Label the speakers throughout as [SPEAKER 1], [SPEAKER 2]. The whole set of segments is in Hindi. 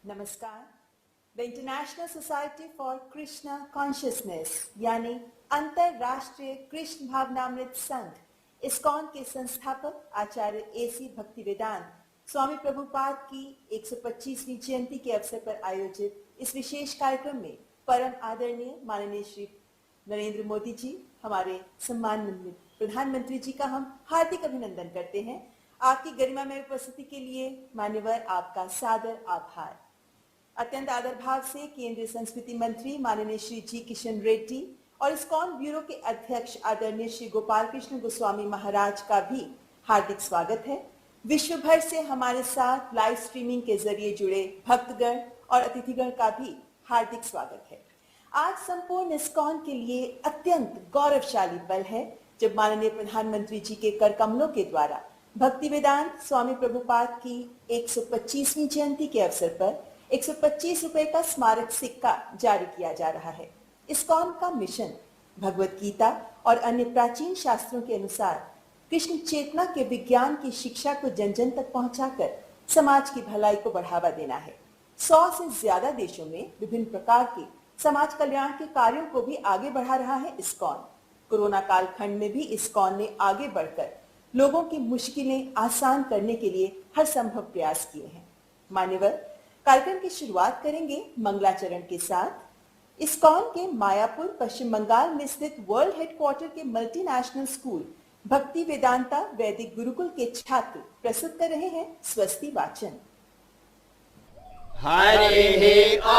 [SPEAKER 1] नमस्कार। The international society for Krishna consciousness यानी अंतरराष्ट्रीय कृष्ण भावनामृत संघ इस्कॉन के संस्थापक आचार्य एसी भक्तिवेदांत स्वामी प्रभुपाद की 125वीं जयंती के अवसर पर आयोजित इस विशेष कार्यक्रम में परम आदरणीय माननीय श्री नरेंद्र मोदी जी, हमारे सम्मानित प्रधानमंत्री जी का हम हार्दिक अभिनंदन करते हैं। आपकी गरिमा में उपस्थिति के लिए मान्यवर आपका सादर आभार। अत्यंत आदर भाव से केंद्रीय संस्कृति मंत्री माननीय श्री जी किशन रेड्डी और इस्कॉन ब्यूरो के अध्यक्ष आदरणीय श्री गोपाल कृष्ण गोस्वामी महाराज का भी हार्दिक स्वागत है। विश्व भर से हमारे साथ लाइव स्ट्रीमिंग के जरिए जुड़े भक्तगण और अतिथिगण का भी हार्दिक स्वागत है। आज संपूर्ण इस्कॉन के लिए अत्यंत गौरवशाली पल है जब माननीय प्रधानमंत्री जी के कर कमलों के द्वारा भक्तिवेदांत स्वामी प्रभुपाद की 125वीं जयंती के अवसर पर 125 रुपए का स्मारक सिक्का जारी किया जा रहा है। इस्कॉन का मिशन भगवत गीता और अन्य प्राचीन शास्त्रों के अनुसार कृष्ण चेतना के विज्ञान की शिक्षा को जन जन तक पहुंचाकर समाज की भलाई को बढ़ावा देना है। 100 से ज्यादा देशों में विभिन्न प्रकार के समाज कल्याण के कार्यों को भी आगे बढ़ा रहा है इस्कॉन। कोरोना कालखंड में भी इस्कॉन ने आगे बढ़कर लोगों की मुश्किलें आसान करने के लिए हर संभव प्रयास किए हैं। मान्यवर, कार्यक्रम की शुरुआत करेंगे मंगलाचरण के साथ। इस्कॉन के मायापुर पश्चिम बंगाल में स्थित वर्ल्ड हेडक्वार्टर के मल्टीनेशनल स्कूल भक्ति वेदांता वैदिक गुरुकुल के छात्र प्रस्तुत कर रहे हैं स्वस्ति वाचन।
[SPEAKER 2] हरि ओम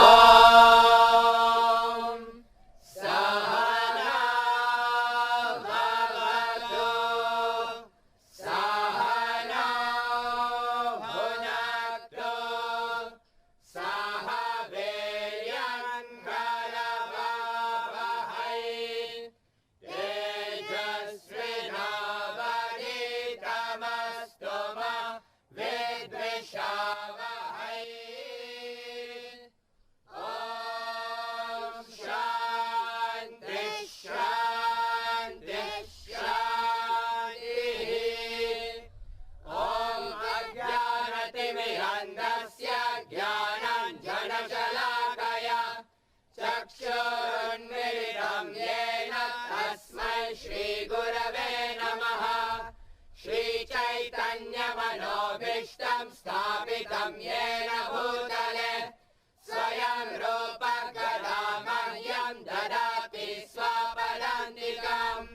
[SPEAKER 2] स्थापितं येन भूतले स्वयं रूप कदा मह्यं ददाति स्वपदान्तिकम्।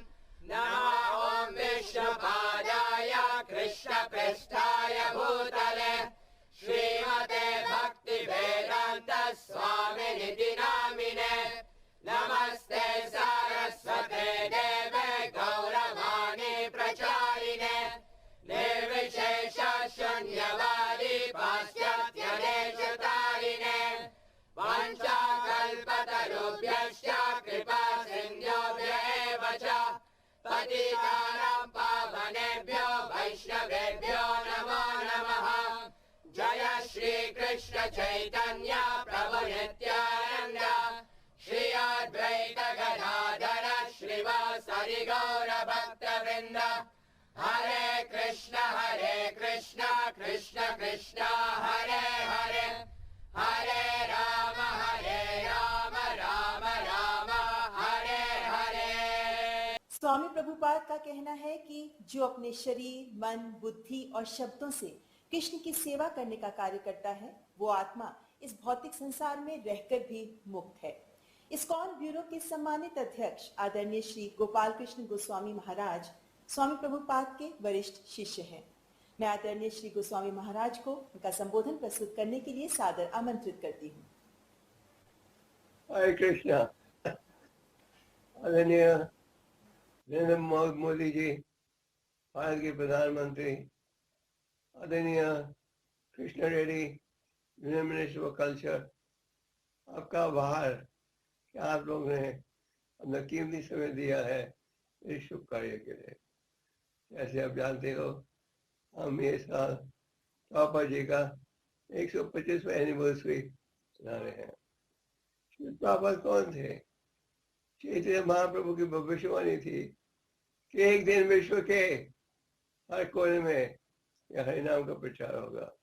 [SPEAKER 2] नमो ॐ विष्णुपादाय कृष्णपृष्ठाय भूतले श्रीमते भक्तिवेदान्त स्वामिनिति नामिने। नमस्ते सारस्वते देवे गौरवाणी प्रचारिणे निर्विशेष शून्यवादी पाश्चात्यदेशतारिणे। वाञ्छाकल्पतरुभ्यश्च कृपा सिन्धुभ्य एव च पतितानां पावनेभ्यो वैष्णवेभ्यो नमो नमः। जय श्री कृष्ण चैतन्य प्रभु नित्यानन्द श्री अद्वैत गदाधर श्रीवासरि गौर भक्तवृन्द। हरे कृष्ण कृष्ण कृष्ण हरे हरे हरे राम राम राम हरे हरे।
[SPEAKER 1] स्वामी प्रभुपाद का कहना है कि जो अपने शरीर, मन, बुद्धि और शब्दों से कृष्ण की सेवा करने का कार्य करता है वो आत्मा इस भौतिक संसार में रहकर भी मुक्त है। इस्कॉन ब्यूरो के सम्मानित अध्यक्ष आदरणीय श्री गोपाल कृष्ण गोस्वामी महाराज स्वामी प्रभुपाद के वरिष्ठ शिष्य हैं। मैं आदरणीय श्री गोस्वामी महाराज को उनका संबोधन प्रस्तुत करने के लिए सादर आमंत्रित करती हूँ।
[SPEAKER 3] हरे कृष्णा। आदरणीय नरेंद्र मोदी जी, भारत के प्रधानमंत्री, आदरणीय Krishna Reddy, union minister of culture, आपका आभार कि आप लोग ने अपना कीमती समय दिया है इस शुभ कार्य के लिए। जैसे आप जानते हो, हम ये साल पापा जी का 125वां एनिवर्सरी मना रहे हैं। पापा कौन थे? चैतन्य महाप्रभु की भविष्यवाणी थी कि एक दिन विश्व के हर कोने में यह हरिनाम का प्रचार होगा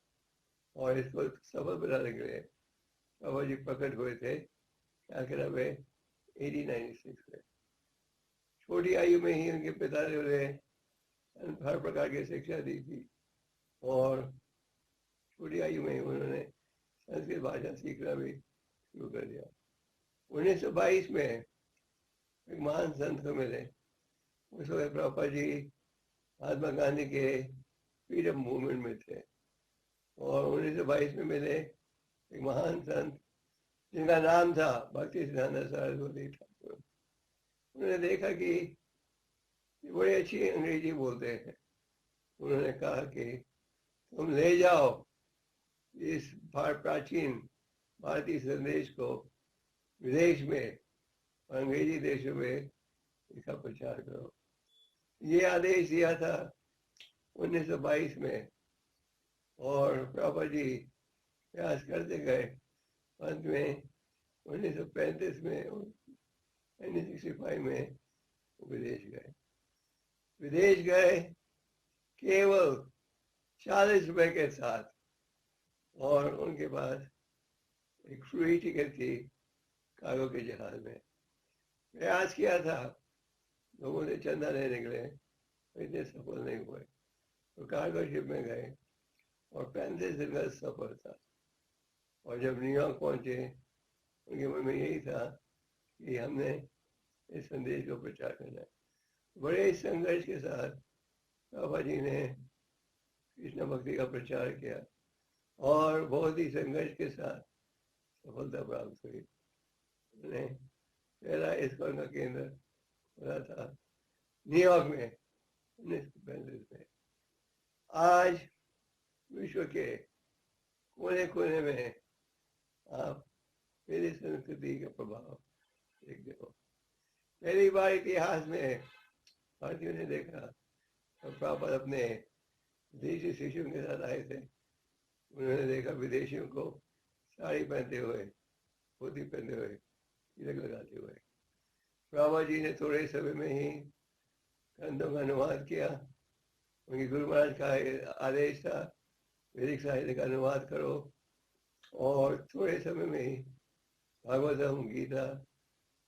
[SPEAKER 3] और इसको सफल बनाने के लिए बाबा जी प्रकट हुए थे, क्या करा वे 1896 में। छोटी आयु में ही उनके पिता ने उन्हें हर प्रकार की शिक्षा दी थी और छोटी आयु में उन्होंने संस्कृत भाषा सीखना भी शुरू कर दिया। 1922 में एक महान संत को मिले। उस वक्त प्रभुपाद जी महात्मा गांधी के फ्रीडम मूवमेंट में थे और 1922 में मिले एक महान संत जिनका नाम था भक्ति सिद्धांत सरस्वती ठाकुर। उन्होंने देखा कि बड़ी अच्छी अंग्रेजी बोलते हैं। उन्होंने कहा कि तुम ले जाओ इस प्राचीन भारतीय संदेश को विदेश में और अंग्रेजी देशों में इसका प्रचार करो। ये आदेश दिया था 1922 में और प्रभुपाद जी प्रयास करते गए। अंत में 1935 में 1965 में विदेश गए केवल 40 रुपए के साथ और उनके पास एक फ्री टिकट थी कार्गो के जहाज में। प्रयास किया था, लोगों से चंदा लेने के लिए, इतने सफल नहीं हुए तो कार्गो शिप में गए और 35 दिन का सफर था। और जब न्यूयॉर्क पहुंचे उनके मन में यही था कि हमने इस संदेश को प्रचार करना है। बड़े संघर्ष के साथ बाबा जी ने कृष्ण भक्ति का प्रचार किया और बहुत ही संघर्ष के साथ सफलता प्राप्त हुई। उन्होंने पहला इस्कॉन का केंद्र खुला था न्यूयॉर्क में 1935 में। आज विश्व के कोने कोने में आप मेरी संस्कृति का प्रभाव देखते हो। पहली बार इतिहास में भारतीयों ने देखा तो प्रभुपाद अपने विदेशी शिष्यों के साथ आए थे। उन्होंने देखा विदेशियों को साड़ी पहनते हुए, धोती पहनते हुए, तिलक लगाते हुए। प्रभुपाद जी ने थोड़े समय में ही ग्रंथों का अनुवाद किया। उनके गुरु महाराज का आदेश था वैदिक साहित्य का अनुवाद करो और थोड़े समय में ही भागवतम, गीता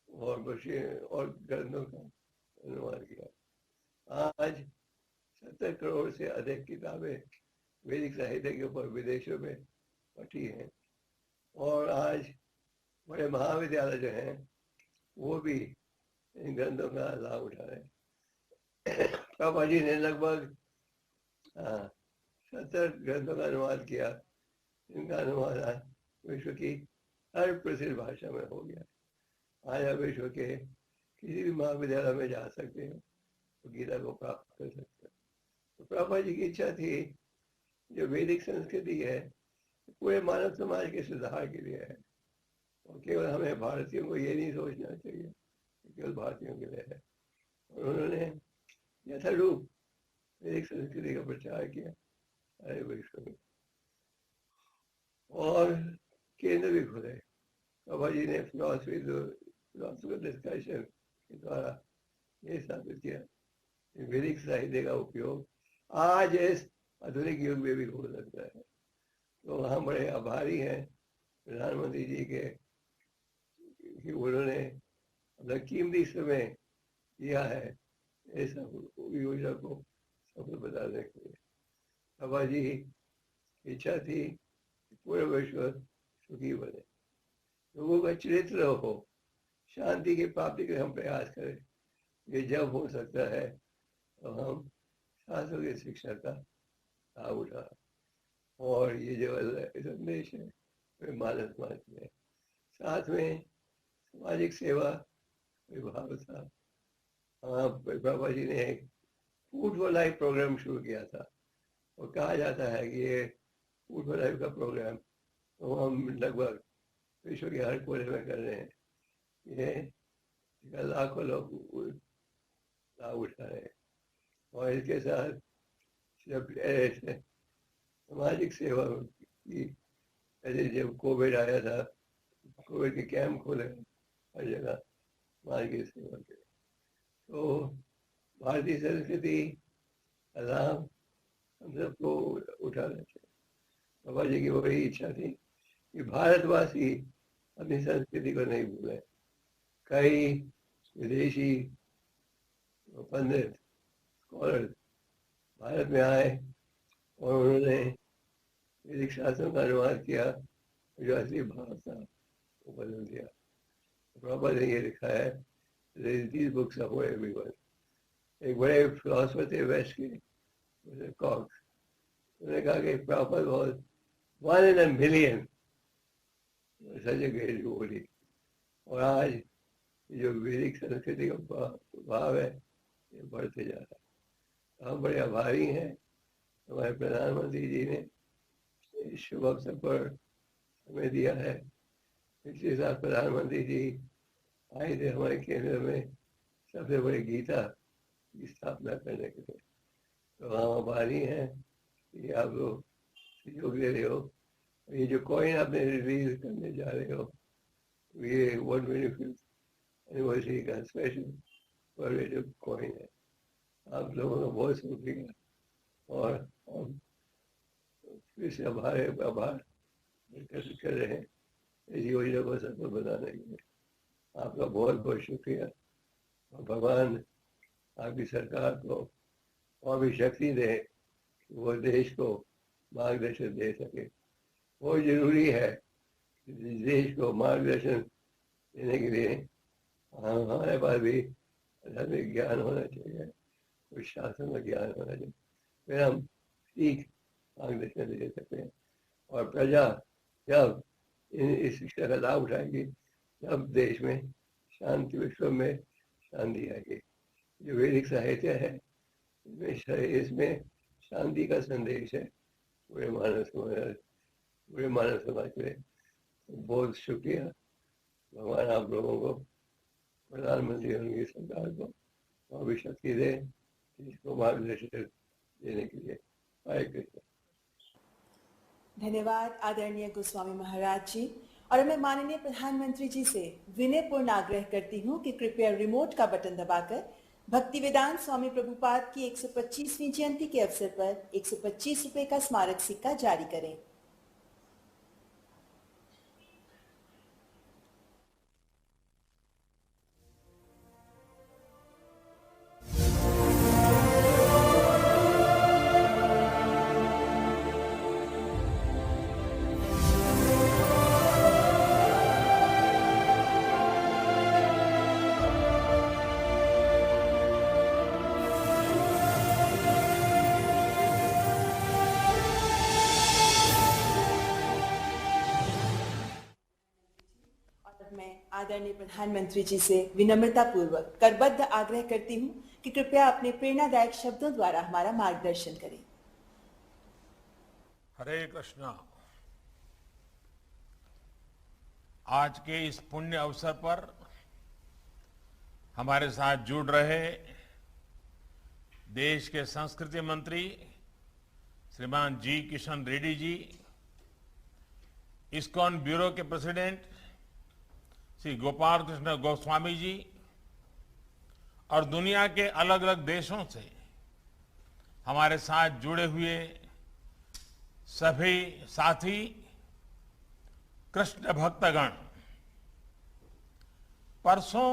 [SPEAKER 3] और ग्रंथों का अनुवाद किया। आज 70 करोड़ से अधिक किताबें वैदिक साहित्य के ऊपर विदेशों में पढ़ी हैं और आज बड़े महाविद्यालय जो हैं वो भी इन ग्रंथों का लाभ उठा रहे हैं। बाबा जी ने लगभग 70 ग्रंथों का अनुवाद किया। इनका अनुवाद आज विश्व की हर प्रसिद्ध भाषा में हो गया। आज आप विश्व के किसी भी महाविद्यालय में जा सकते हैं तो गीता को प्राप्त कर सकते हैं। तो प्रभुपाद जी की इच्छा थी जो वैदिक संस्कृति है पूरे मानव समाज के सुधार के लिए है और केवल हमें भारतीयों को ये नहीं सोचना चाहिए केवल भारतीयों के लिए है। और उन्होंने यथारूप वैदिक संस्कृति का प्रचार किया सारे विश्व में और केंद्र भी खुले। बाबा जी ने फिलॉसफिकल डिस्कशन के द्वारा ये साबित किया कि वैदिक साहित्य का उपयोग आज इस आधुनिक युग में भी हो सकता है। तो हम बड़े आभारी हैं प्रधानमंत्री जी के कि उन्होंने अपना कीमती समय दिया है इस योजना को सफल बताने के लिए। बाबा जी की इच्छा थी कि पूरे विश्व सुखी बने, लोगों का चरित्र हो, शांति की प्राप्ति के हम प्रयास करें। ये जब हो सकता है तो हम शास्त्रों की शिक्षा का लाभ उठा और ये जो संदेश है वे मानव समाज में साथ में सामाजिक सेवा विभाग था। बाबा जी ने एक फूड फॉर लाइफ प्रोग्राम शुरू किया था और कहा जाता है कि ये फूड फॉर लाइफ का प्रोग्राम तो हम लगभग विश्व के हर कोने में कर रहे हैं। ये लाखों लोग लाभ उठा रहे हैं और इसके साथ जब सामाजिक सेवा की, जब कोविड आया था, कोविड के कैंप खोले हर जगह समाज की सेवा के। तो भारतीय संस्कृति का लाभ हम सबको उठाना चाहिए। बाबा जी की वही इच्छा थी कि भारतवासी अपनी संस्कृति को नहीं भूले। कई विदेशी पंडित स्कॉलर्स भारत में आए और उन्होंने वैदिक शास्त्रों का अनुवाद किया, जो असली भाव था वो बदल दिया। प्रॉपर ने ये लिखा है, these books are for everyone। एक बड़े फिलोसफर थे वेस्ट के, कॉक्स, उन्होंने कहा कि proper was 1 in a million, such a great devotee. और आज जो वैदिक संस्कृति का भाव है ये बढ़ते जा रहा है। हम बड़े आभारी हैं हमारे प्रधानमंत्री जी ने इस शुभ अवसर पर हमें दिया है। पिछले साल प्रधानमंत्री जी आए थे हमारे केंद्र में सबसे बड़ी गीता की स्थापना करने के लिए, तो हम आभारी हैं कि आप लोग सहयोग दे रहे हो। ये जो कॉइन आपने रिलीज करने जा रहे हो, ये 125th एनिवर्सरी का स्पेशल कॉर्पोरेटिव कॉइन है। आप लोगों का बहुत शुक्रिया और हम फिर से आभार कर रहे हैं इस योजना को सफल बनाने के लिए। आपका बहुत बहुत शुक्रिया और भगवान आपकी सरकार को और भी शक्ति दे कि वो देश को मार्गदर्शन दे सके। बहुत जरूरी है कि देश को मार्गदर्शन देने के लिए हमारे पास भी आध्यात्मिक ज्ञान होना चाहिए, कुछ शास्त्रों का ज्ञान होना चाहिए, फिर हम ठीक मार्गदर्शन दे सकते हैं। और प्रजा जब इस शिक्षा का लाभ उठाएगी तब देश में शांति, विश्व में शांति आएगी। जो वैदिक साहित्य है इसमें शांति का संदेश है पूरे मानव समाज में। बहुत शुक्रिया, भगवान आप लोगों को, प्रधानमंत्री और उनकी सरकार को और भी शक्ति दे इसको मार्गदर्शन देने के लिए। हरे कृष्ण।
[SPEAKER 1] धन्यवाद आदरणीय गोस्वामी महाराज जी। और मैं माननीय प्रधानमंत्री जी से विनयपूर्ण आग्रह करती हूँ कि कृपया रिमोट का बटन दबाकर भक्ति वेदांत स्वामी प्रभुपाद की 125वीं जयंती के अवसर पर 125 रुपए का स्मारक सिक्का जारी करें। आदरणीय प्रधानमंत्री जी से विनम्रता पूर्वक करबद्ध आग्रह करती हूं कि कृपया अपने प्रेरणादायक शब्दों द्वारा हमारा मार्गदर्शन करें।
[SPEAKER 4] हरे कृष्णा। आज के इस पुण्य अवसर पर हमारे साथ जुड़ रहे देश के संस्कृति मंत्री श्रीमान जी किशन रेड्डी जी, इस्कॉन ब्यूरो के प्रेसिडेंट श्री गोपाल कृष्ण गोस्वामी जी और दुनिया के अलग अलग देशों से हमारे साथ जुड़े हुए सभी साथी कृष्ण भक्तगण, परसों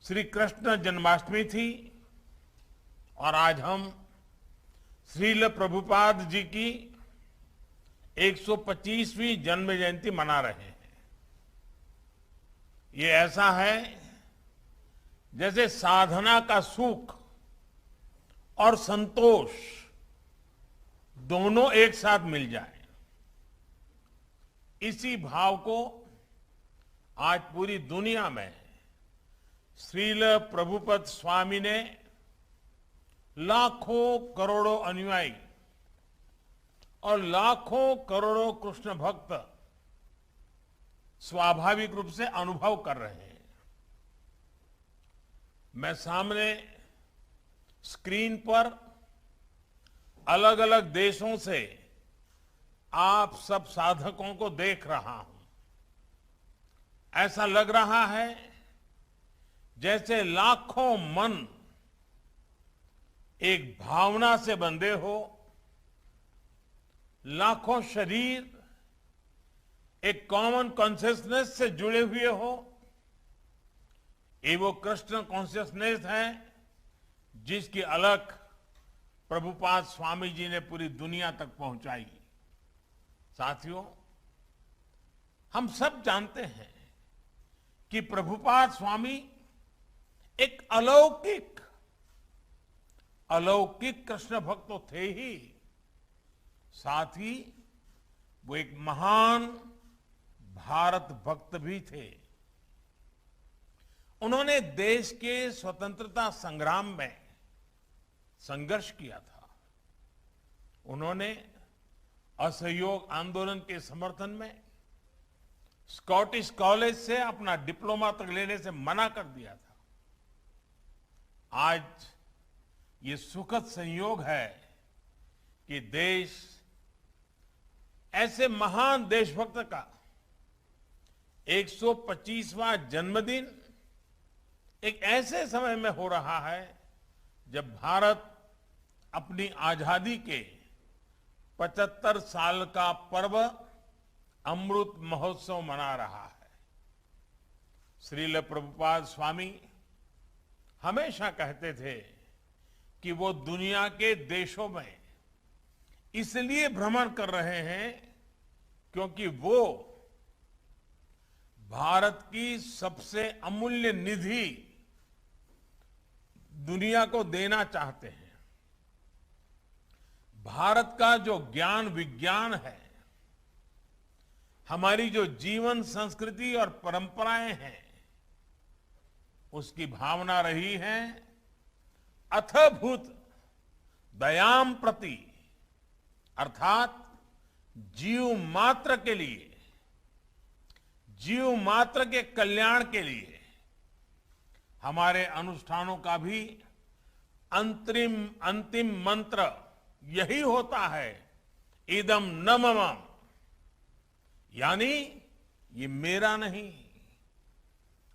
[SPEAKER 4] श्री कृष्ण जन्माष्टमी थी और आज हम श्रील प्रभुपाद जी की 125वीं जन्म जयंती मना रहे हैं। ये ऐसा है जैसे साधना का सुख और संतोष दोनों एक साथ मिल जाए। इसी भाव को आज पूरी दुनिया में श्रील प्रभुपद स्वामी ने लाखों करोड़ों अनुयायी और लाखों करोड़ों कृष्ण भक्त स्वाभाविक रूप से अनुभव कर रहे हैं। मैं सामने स्क्रीन पर अलग अलग देशों से आप सब साधकों को देख रहा हूं। ऐसा लग रहा है जैसे लाखों मन एक भावना से बंधे हो, लाखों शरीर एक कॉमन कॉन्शियसनेस से जुड़े हुए हो, ये वो कृष्ण कॉन्शियसनेस है जिसकी अलख प्रभुपाद स्वामी जी ने पूरी दुनिया तक पहुंचाई। साथियों, हम सब जानते हैं कि प्रभुपाद स्वामी एक अलौकिक कृष्ण भक्त तो थे ही, साथ ही वो एक महान भारत भक्त भी थे। उन्होंने देश के स्वतंत्रता संग्राम में संघर्ष किया था। उन्होंने असहयोग आंदोलन के समर्थन में स्कॉटिश कॉलेज से अपना डिप्लोमा तक लेने से मना कर दिया था। आज ये सुखद संयोग है कि देश ऐसे महान देशभक्त का 125वां जन्मदिन एक ऐसे समय में हो रहा है जब भारत अपनी आजादी के 75 साल का पर्व अमृत महोत्सव मना रहा है। श्रील प्रभुपाद स्वामी हमेशा कहते थे कि वो दुनिया के देशों में इसलिए भ्रमण कर रहे हैं क्योंकि वो भारत की सबसे अमूल्य निधि दुनिया को देना चाहते हैं। भारत का जो ज्ञान विज्ञान है, हमारी जो जीवन संस्कृति और परंपराएं हैं, उसकी भावना रही है अथभूत दयाम प्रति, अर्थात जीव मात्र के लिए, जीव मात्र के कल्याण के लिए हमारे अनुष्ठानों का भी अंतिम मंत्र यही होता है, इदम न मम, यानी ये मेरा नहीं,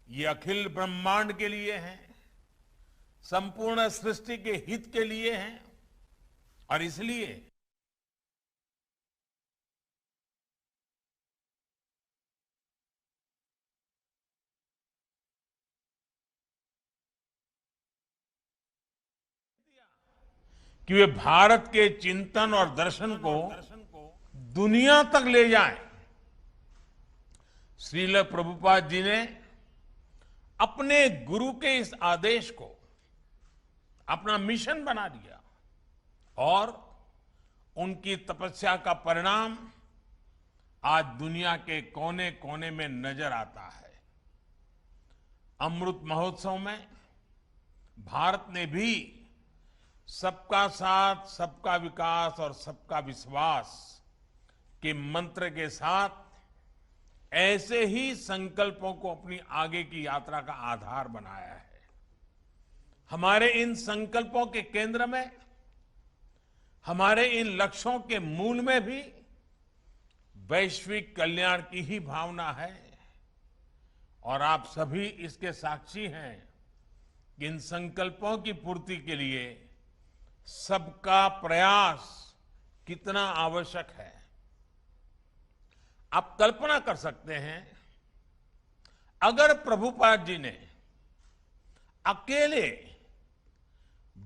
[SPEAKER 4] ये अखिल ब्रह्मांड के लिए है, संपूर्ण सृष्टि के हित के लिए है। और इसलिए कि वे भारत के चिंतन और दर्शन को दुनिया तक ले जाएं। श्रील प्रभुपाद जी ने अपने गुरु के इस आदेश को अपना मिशन बना लिया और उनकी तपस्या का परिणाम आज दुनिया के कोने कोने में नजर आता है। अमृत महोत्सव में भारत ने भी सबका साथ, सबका विकास और सबका विश्वास के मंत्र के साथ ऐसे ही संकल्पों को अपनी आगे की यात्रा का आधार बनाया है। हमारे इन संकल्पों के केंद्र में, हमारे इन लक्ष्यों के मूल में भी वैश्विक कल्याण की ही भावना है। और आप सभी इसके साक्षी हैं कि इन संकल्पों की पूर्ति के लिए सबका प्रयास कितना आवश्यक है। आप कल्पना कर सकते हैं, अगर प्रभुपाद जी ने अकेले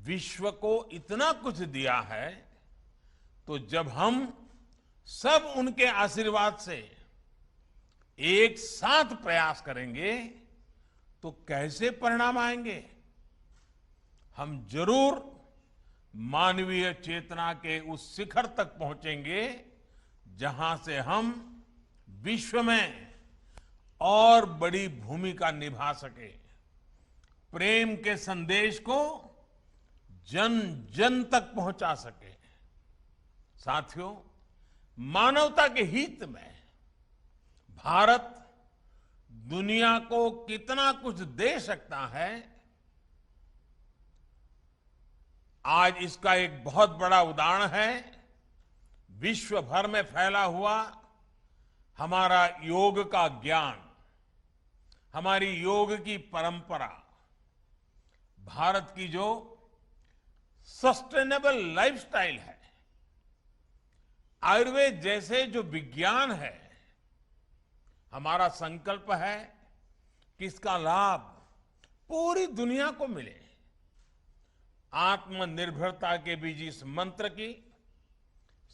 [SPEAKER 4] विश्व को इतना कुछ दिया है, तो जब हम सब उनके आशीर्वाद से एक साथ प्रयास करेंगे तो कैसे परिणाम आएंगे। हम जरूर मानवीय चेतना के उस शिखर तक पहुंचेंगे जहां से हम विश्व में और बड़ी भूमिका निभा सके, प्रेम के संदेश को जन जन तक पहुंचा सके। साथियों, मानवता के हित में भारत दुनिया को कितना कुछ दे सकता है, आज इसका एक बहुत बड़ा उदाहरण है विश्व भर में फैला हुआ हमारा योग का ज्ञान, हमारी योग की परंपरा, भारत की जो सस्टेनेबल लाइफस्टाइल है, आयुर्वेद जैसे जो विज्ञान है, हमारा संकल्प है कि इसका लाभ पूरी दुनिया को मिले। आत्मनिर्भरता के बीच इस मंत्र की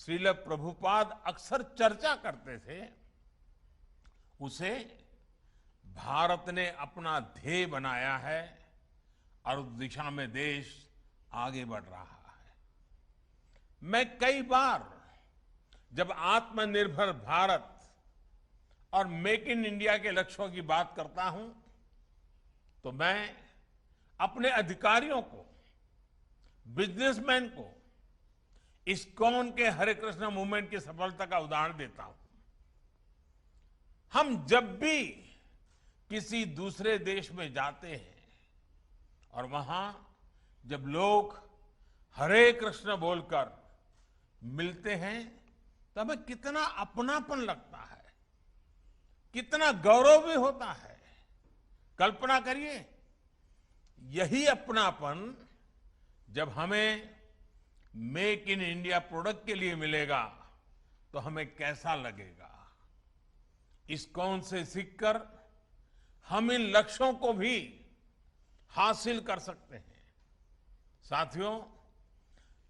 [SPEAKER 4] श्रील प्रभुपाद अक्सर चर्चा करते थे, उसे भारत ने अपना ध्येय बनाया है और उस दिशा में देश आगे बढ़ रहा है। मैं कई बार जब आत्मनिर्भर भारत और मेक इन इंडिया के लक्ष्यों की बात करता हूं, तो मैं अपने अधिकारियों को, बिजनेसमैन को इस्कॉन के हरे कृष्ण मूवमेंट की सफलता का उदाहरण देता हूं। हम जब भी किसी दूसरे देश में जाते हैं और वहां जब लोग हरे कृष्ण बोलकर मिलते हैं तो हमें कितना अपनापन लगता है, कितना गौरव भी होता है। कल्पना करिए, यही अपनापन जब हमें मेक इन इंडिया प्रोडक्ट के लिए मिलेगा तो हमें कैसा लगेगा। इस्कॉन से सीखकर हम इन लक्ष्यों को भी हासिल कर सकते हैं। साथियों,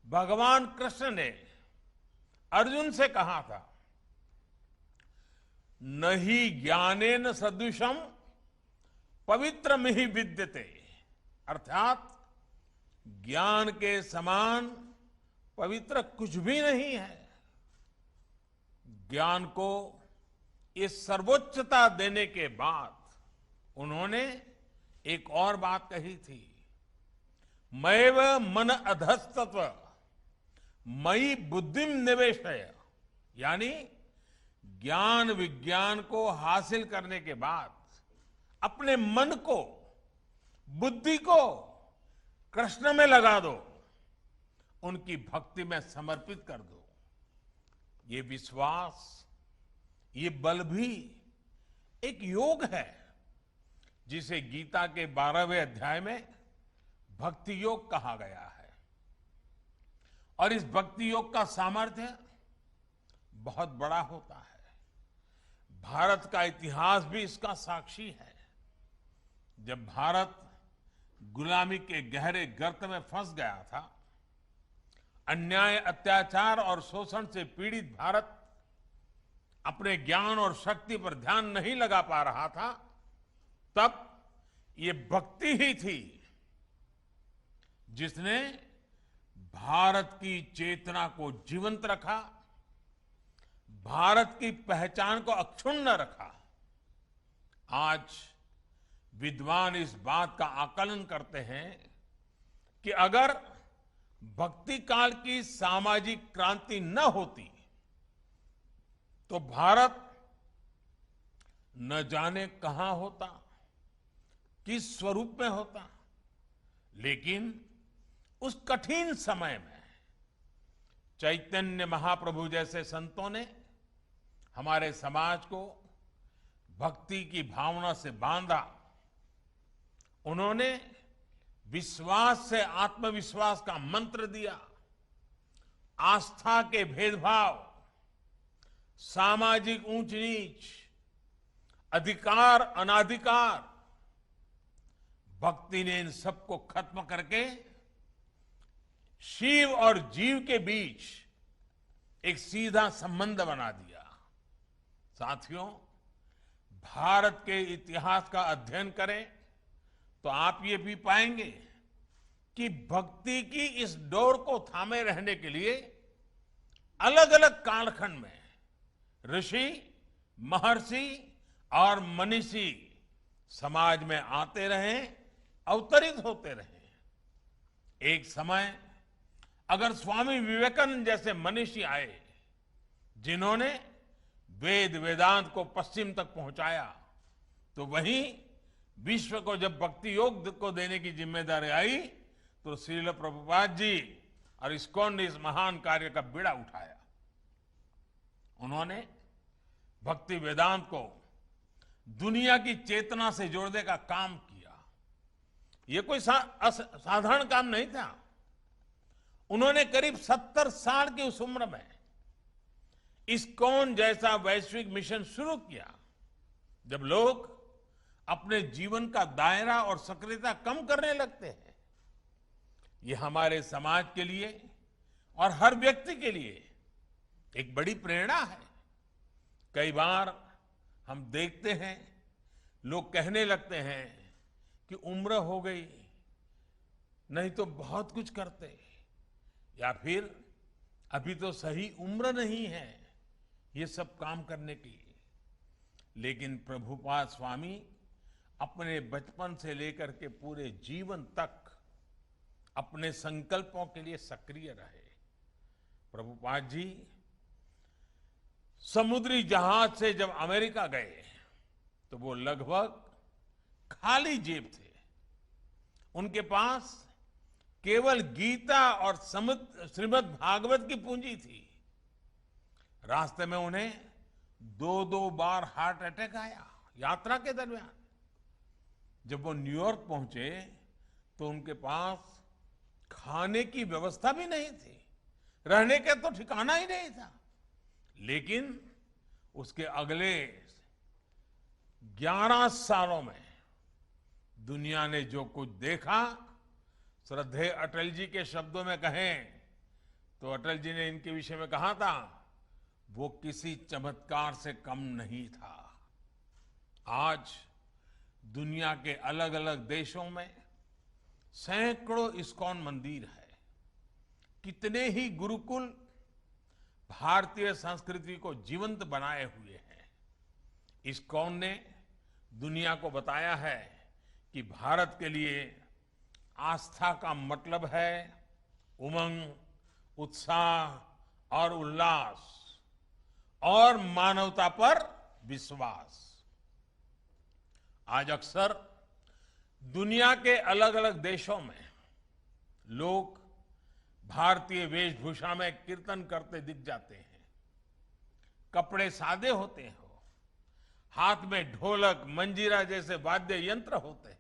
[SPEAKER 4] भगवान कृष्ण ने अर्जुन से कहा था, नहि ज्ञानेन सदृशम पवित्रमिहि विद्यते, अर्थात ज्ञान के समान पवित्र कुछ भी नहीं है। ज्ञान को ये सर्वोच्चता देने के बाद उन्होंने एक और बात कही थी, मैव मन अधस्तत्व मयि बुद्धिम निवेशय, यानी ज्ञान विज्ञान को हासिल करने के बाद अपने मन को, बुद्धि को कृष्ण में लगा दो, उनकी भक्ति में समर्पित कर दो। ये विश्वास, ये बल भी एक योग है जिसे गीता के 12वें अध्याय में भक्ति योग कहा गया है। और इस भक्ति योग का सामर्थ्य बहुत बड़ा होता है। भारत का इतिहास भी इसका साक्षी है। जब भारत गुलामी के गहरे गर्त में फंस गया था, अन्याय, अत्याचार और शोषण से पीड़ित भारत अपने ज्ञान और शक्ति पर ध्यान नहीं लगा पा रहा था, तब ये भक्ति ही थी जिसने भारत की चेतना को जीवंत रखा, भारत की पहचान को अक्षुण्ण रखा। आज विद्वान इस बात का आकलन करते हैं कि अगर भक्ति काल की सामाजिक क्रांति न होती तो भारत न जाने कहां होता, किस स्वरूप में होता। लेकिन उस कठिन समय में चैतन्य महाप्रभु जैसे संतों ने हमारे समाज को भक्ति की भावना से बांधा। उन्होंने विश्वास से आत्मविश्वास का मंत्र दिया। आस्था के भेदभाव, सामाजिक ऊंच नीच, अधिकार अनाधिकार, भक्ति ने इन सबको खत्म करके शिव और जीव के बीच एक सीधा संबंध बना दिया। साथियों, भारत के इतिहास का अध्ययन करें तो आप ये भी पाएंगे कि भक्ति की इस डोर को थामे रहने के लिए अलग अलग कालखंड में ऋषि, महर्षि और मनीषी समाज में आते रहे, अवतरित होते रहे। एक समय अगर स्वामी विवेकानंद जैसे मनीषी आए जिन्होंने वेद वेदांत को पश्चिम तक पहुंचाया, तो वहीं विश्व को जब भक्ति योग को देने की जिम्मेदारी आई तो श्रील प्रभुपाद जी और इस्कॉन ने इस महान कार्य का बीड़ा उठाया। उन्होंने भक्ति वेदांत को दुनिया की चेतना से जोड़ने का काम किया। यह कोई साधारण काम नहीं था। उन्होंने करीब 70 साल की उस उम्र में इस्कॉन जैसा वैश्विक मिशन शुरू किया जब लोग अपने जीवन का दायरा और सक्रियता कम करने लगते हैं, ये हमारे समाज के लिए और हर व्यक्ति के लिए एक बड़ी प्रेरणा है। कई बार हम देखते हैं लोग कहने लगते हैं कि उम्र हो गई, नहीं तो बहुत कुछ करते, या फिर अभी तो सही उम्र नहीं है ये सब काम करने की। लेकिन प्रभुपाद स्वामी अपने बचपन से लेकर के पूरे जीवन तक अपने संकल्पों के लिए सक्रिय रहे। प्रभुपाद जी समुद्री जहाज से जब अमेरिका गए तो वो लगभग खाली जेब थे। उनके पास केवल गीता और श्रीमद् भागवत की पूंजी थी। रास्ते में उन्हें 2-2 बार हार्ट अटैक आया यात्रा के दरमियान। जब वो न्यूयॉर्क पहुंचे तो उनके पास खाने की व्यवस्था भी नहीं थी, रहने का तो ठिकाना ही नहीं था। लेकिन उसके अगले 11 सालों में दुनिया ने जो कुछ देखा, श्रद्धेय अटल जी के शब्दों में कहें तो अटल जी ने इनके विषय में कहा था, वो किसी चमत्कार से कम नहीं था। आज दुनिया के अलग अलग देशों में सैकड़ों इस्कॉन मंदिर है। कितने ही गुरुकुल भारतीय संस्कृति को जीवंत बनाए हुए हैं। इस्कॉन ने दुनिया को बताया है कि भारत के लिए आस्था का मतलब है उमंग, उत्साह और उल्लास और मानवता पर विश्वास। आज अक्सर दुनिया के अलग अलग देशों में लोग भारतीय वेशभूषा में कीर्तन करते दिख जाते हैं। कपड़े सादे होते हैं, हाथ में ढोलक, मंजीरा जैसे वाद्य यंत्र होते हैं,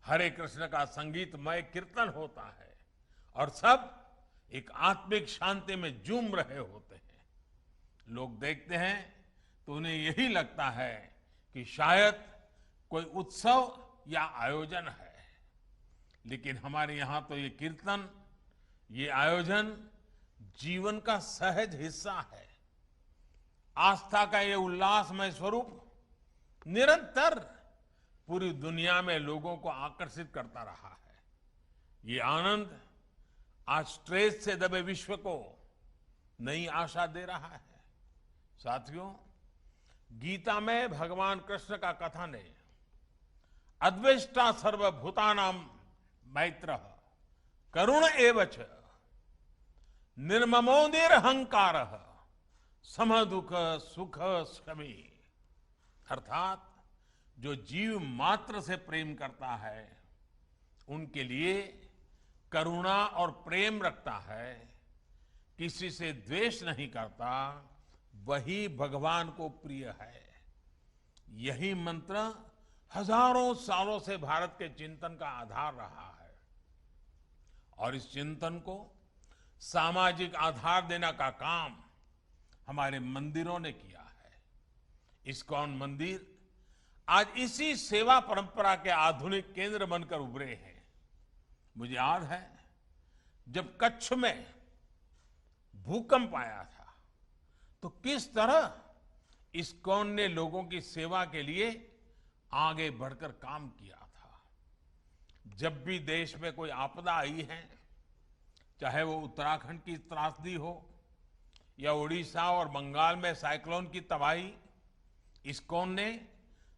[SPEAKER 4] हरे कृष्ण का संगीतमय कीर्तन होता है और सब एक आत्मिक शांति में झूम रहे होते हैं। लोग देखते हैं तो उन्हें यही लगता है कि शायद कोई उत्सव या आयोजन है। लेकिन हमारे यहां तो ये कीर्तन, ये आयोजन जीवन का सहज हिस्सा है। आस्था का ये उल्लासमय स्वरूप निरंतर पूरी दुनिया में लोगों को आकर्षित करता रहा है। ये आनंद आज स्ट्रेस से दबे विश्व को नई आशा दे रहा है। साथियों, गीता में भगवान कृष्ण का कथन है, अद्वेष्टा सर्वभूतानां मैत्रः करुण एव च निर्ममो निरहंकारः सम दुख सुख शमी। अर्थात जो जीव मात्र से प्रेम करता है, उनके लिए करुणा और प्रेम रखता है, किसी से द्वेष नहीं करता, वही भगवान को प्रिय है। यही मंत्र हजारों सालों से भारत के चिंतन का आधार रहा है और इस चिंतन को सामाजिक आधार देने का काम हमारे मंदिरों ने किया है। इस्कॉन मंदिर आज इसी सेवा परंपरा के आधुनिक केंद्र बनकर उभरे हैं। मुझे याद है जब कच्छ में भूकंप आया था तो किस तरह इस्कॉन ने लोगों की सेवा के लिए आगे बढ़कर काम किया था। जब भी देश में कोई आपदा आई है, चाहे वो उत्तराखंड की त्रासदी हो या उड़ीसा और बंगाल में साइक्लोन की तबाही, इस्कॉन ने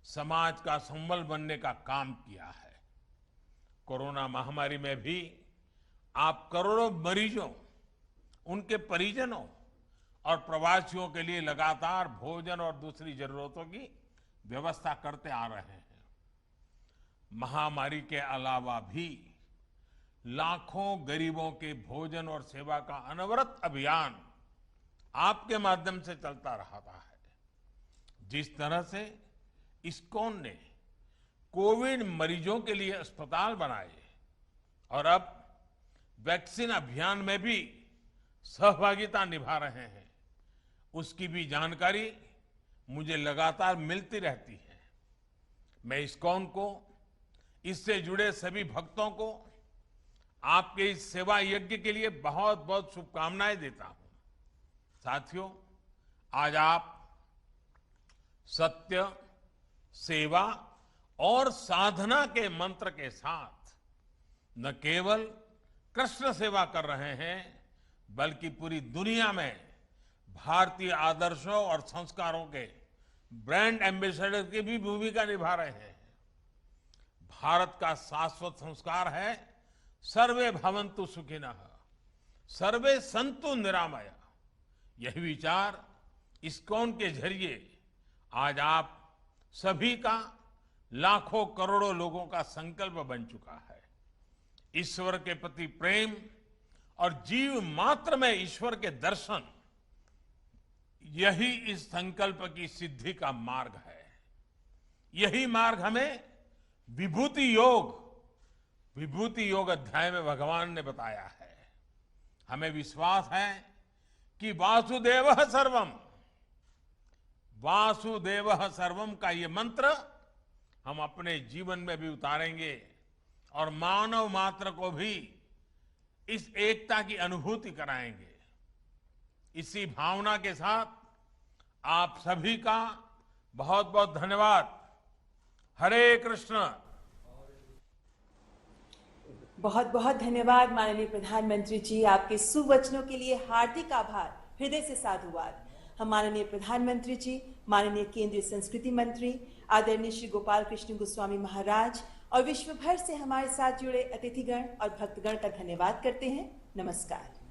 [SPEAKER 4] समाज का संबल बनने का काम किया है। कोरोना महामारी में भी आप करोड़ों मरीजों, उनके परिजनों और प्रवासियों के लिए लगातार भोजन और दूसरी जरूरतों की व्यवस्था करते आ रहे हैं। महामारी के अलावा भी लाखों गरीबों के भोजन और सेवा का अनवरत अभियान आपके माध्यम से चलता रहा है। जिस तरह से इस्कॉन ने कोविड मरीजों के लिए अस्पताल बनाए और अब वैक्सीन अभियान में भी सहभागिता निभा रहे हैं, उसकी भी जानकारी मुझे लगातार मिलती रहती हैं। मैं इस्कॉन को, इससे जुड़े सभी भक्तों को आपके इस सेवा यज्ञ के लिए बहुत बहुत शुभकामनाएं देता हूं। साथियों, आज आप सत्य, सेवा और साधना के मंत्र के साथ न केवल कृष्ण सेवा कर रहे हैं, बल्कि पूरी दुनिया में भारतीय आदर्शों और संस्कारों के ब्रांड एम्बेसडर की भी भूमिका निभा रहे हैं। भारत का शाश्वत संस्कार है सर्वे भवन्तु सुखिनः, सर्वे सन्तु निरामया। यही विचार इस्कॉन के जरिए आज आप सभी का, लाखों करोड़ों लोगों का संकल्प बन चुका है। ईश्वर के प्रति प्रेम और जीव मात्र में ईश्वर के दर्शन, यही इस संकल्प की सिद्धि का मार्ग है। यही मार्ग हमें विभूति योग अध्याय में भगवान ने बताया है। हमें विश्वास है कि वासुदेवः सर्वम का ये मंत्र हम अपने जीवन में भी उतारेंगे और मानव मात्र को भी इस एकता की अनुभूति कराएंगे। इसी भावना के साथ आप सभी का बहुत बहुत धन्यवाद। हरे कृष्ण।
[SPEAKER 1] बहुत बहुत धन्यवाद माननीय प्रधानमंत्री जी, आपके सुवचनों के लिए हार्दिक आभार, हृदय से साधुवाद। हम माननीय प्रधानमंत्री जी, माननीय केंद्रीय संस्कृति मंत्री आदरणीय श्री गोपाल कृष्ण गोस्वामी महाराज और विश्व भर से हमारे साथ जुड़े अतिथिगण और भक्तगण का धन्यवाद करते हैं। नमस्कार।